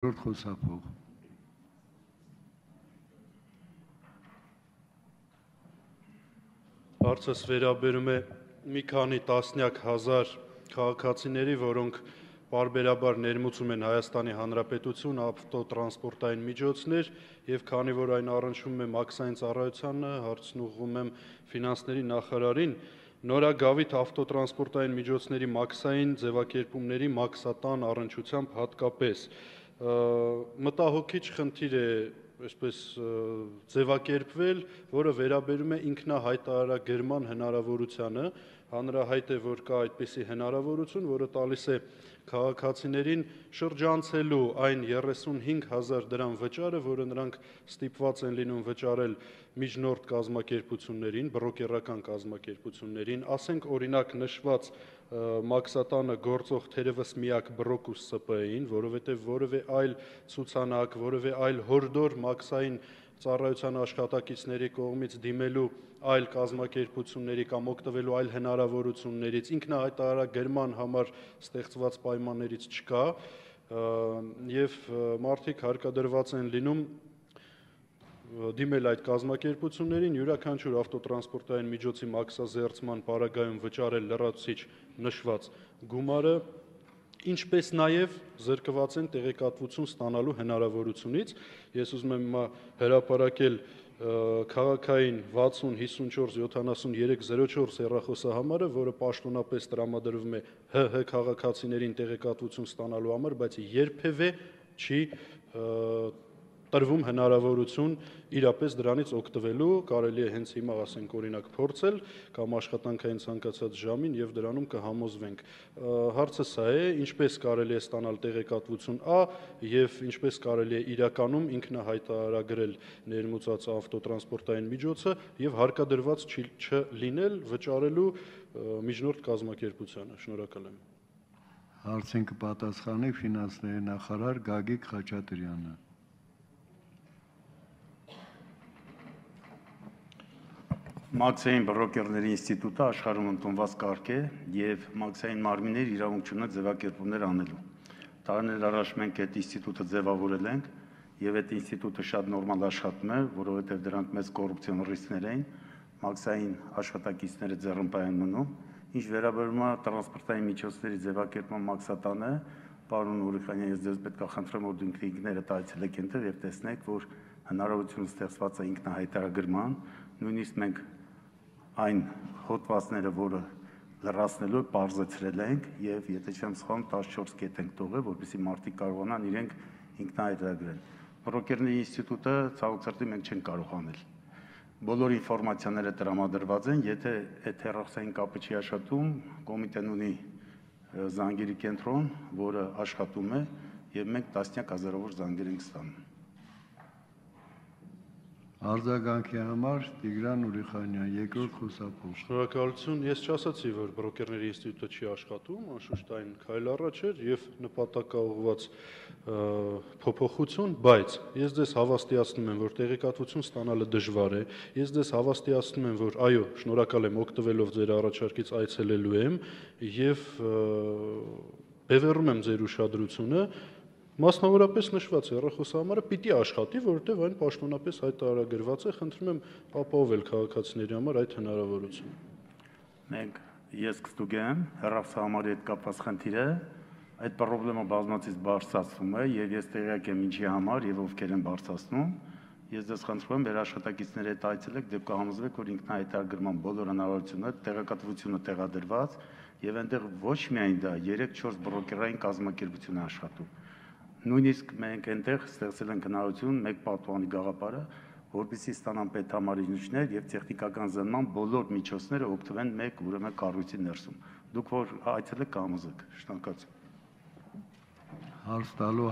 Խոսափող։ Հարցս վերաբերում է մի քանի տասնյակ հազար քաղաքացիների, որոնք պարբերաբար ներմուծում են Հայաստանի Հանրապետություն ավտոտրանսպորտային միջոցներ եւ քանի որ այն առնչվում է մաքսային ծառայությանը, հարցն ուղղում եմ ֆինանսների նախարարին, նորագավիթ ավտոտրանսպորտային միջոցների մաքսային ձևակերպումների մաքսատան առնչությամբ հատկապես մտահոգիչ խնդիր է այսպես ձևակերպվել, որը վերաբերում է ինքնահայտարարագրման հնարավորությանը, հանրահայտ է, որ կա այդպիսի հնարավորություն, որը տալիս է քաղաքացիներին շրջանցելու այն 35,000 դրամ վճարը, որը նրանք ստիպված են լինում վճարել միջնորդ կազմակերպություններին, բրոկերական կազմակերպություններին, ասենք օրինակ նշված մաքսատանը գործող թերևս միակ բրոկուս ՍՊ-ին, որովհետև որևէ այլ ցուցանակ, որևէ այլ հորդոր մաքսային ծառայության աշխատակիցների կողմից դիմելու այլ կազմակերպությունների կամ օգտվելու այլ հնարավորություններից ինքնահայտարարագրման համար ստեղծված պայմաններից չկա եւ մարդիկ հարկադրված են լինում դիմել այդ կազմակերպություններին յուրաքանչյուր ավտոտրանսպորտային միջոցի մաքսազերծման պարագայում վճարել լրացուցիչ նշված գումարը, ինչպես նաև զրկված են տեղեկատվություն ստանալու հնարավորությունից։ Ես ուզում եմ հիմա հրապարակել քաղաքային 60 54 73 04 հեռախոսահամարը, որը պաշտոնապես տրամադրվում է ՀՀ քաղաքացիներին տեղեկատվություն ստանալու համար, բայց երբևէ չի տրվում հնարավորություն իրապես դրանից օգտվելու, կարելի է հենց հիմա ասենք օրինակ փորձել կամ աշխատանքային ցանկացած ժամին եւ դրանում կհամոզվենք։ Հարցը սա է, ինչպես կարելի է ստանալ տեղեկատվություն եւ ինչպես կարելի է իրականում ինքնահայտարարագրել ներմուծած ավտոտրանսպորտային միջոցը եւ հարկադրված չլինել վճարելու միջնորդ կազմակերպությանը։ Շնորհակալ եմ։ Հարցին կպատասխանի ֆինանսների նախարար Գագիկ Խաչատրյանը։ Մաքսային բրոկերների ինստիտուտը աշխարհում ընդունված կարգ է եւ մաքսային մարմիններ իրավունք չունեն ձևակերպումներ անելու։ Տարիներ առաջ մենք այդ ինստիտուտը ձևավորել ենք եւ այդ ինստիտուտը շատ նորմալ աշխատում է, որովհետեւ դրանք մեծ կոռուպցիոն ռիսկներ են, մաքսային աշխատակիցները ձեռնպահ են մնում։ Ինչ վերաբերում է տրանսպորտային միջոցների ձևակերպման մաքսատանը, պարոն Ուրիխանյան, ես ձեզ պետք է խնդրեմ, որ դուք ինքներդ այցելեք այնտեղ եւ տեսնեք, որ հնարավորություն ստեղծված է ինքնահայտարագրման, նույնիսկ մենք այն հոդվածները, որը լրացնելու պարզեցրել ենք եւ եթե չեմ սխալվում 14 կետ ենք տողել, որպեսզի մարդիկ կարողանան իրենք ինքնահայտարագրել։ Բրոկերների ինստիտուտը ցավոք սրտի մենք չենք կարող անել։ Բոլոր ինֆորմացիաները տրամադրված են, եթե այդ հեռախոսային կապը չի աշխատում, կոմիտեն ունի զանգերի կենտրոն, որը աշխատում է եւ մենք տասնյակ հազարավոր զանգեր ենք ստանում։ Արձագանքի համար Տիգրան Ուրիխանյան, երկրորդ խոսափող։ Շնորհակալություն։ Ես չասացի, որ բրոկերների ինստիտուտը չի աշխատում, անշուշտ այն քայլ առաջ էր եւ նպատակաուղղված փոփոխություն, բայց ես ձեզ հավաստիացնում եմ, որ տեղեկատվություն ստանալը դժվար է։ Ես ձեզ հավաստիացնում եմ, որ այո, շնորհակալ եմ օգտվելով ձեր առաջարկից այցելելու եմ եւ բևեռում եմ ձեր ուշադրությունը Մասնավորապես նշված հեռախոսահամարը պիտի աշխատի, որովհետև այն պաշտոնապես հայտարարագրված է, խնդրում եմ ապահովել քաղաքացիների համար այդ հնարավորությունը։ Մենք ես կստուգեմ հեռախոսահամարի հետ կապված խնդիրը, այդ խնդրումը բազմացից բարձրացվում է եւ ես տեղյակ եմ ինչի համար եւ ովքեր են բարձրացնում։ Ես ձեզ խնդրում եմ վերաշխատակիցների հետ այցելեք, դեպի կհամոզվեք, որ ինքնահայտարարման բոլոր հնարավորությունները, տեղեկատվությունը տեղադրված եւ այնտեղ ոչ միայն դա 3-4 բրոկերային կազմակերպություն է աշխատում։ Նույնիսկ մենք այնտեղ ստեղծել ենք հնարավորություն մեկ պատուհանի գաղափարը, որպեսզի ստանան պետհամարիչներ եւ տեխնիկական զննման բոլոր միջոցները օգտվեն մեկ ուրեմն կառույցի ներսում։ Դուք որ այցելեք կհամոզեք։ Շնորհակալություն։ Հարց տալու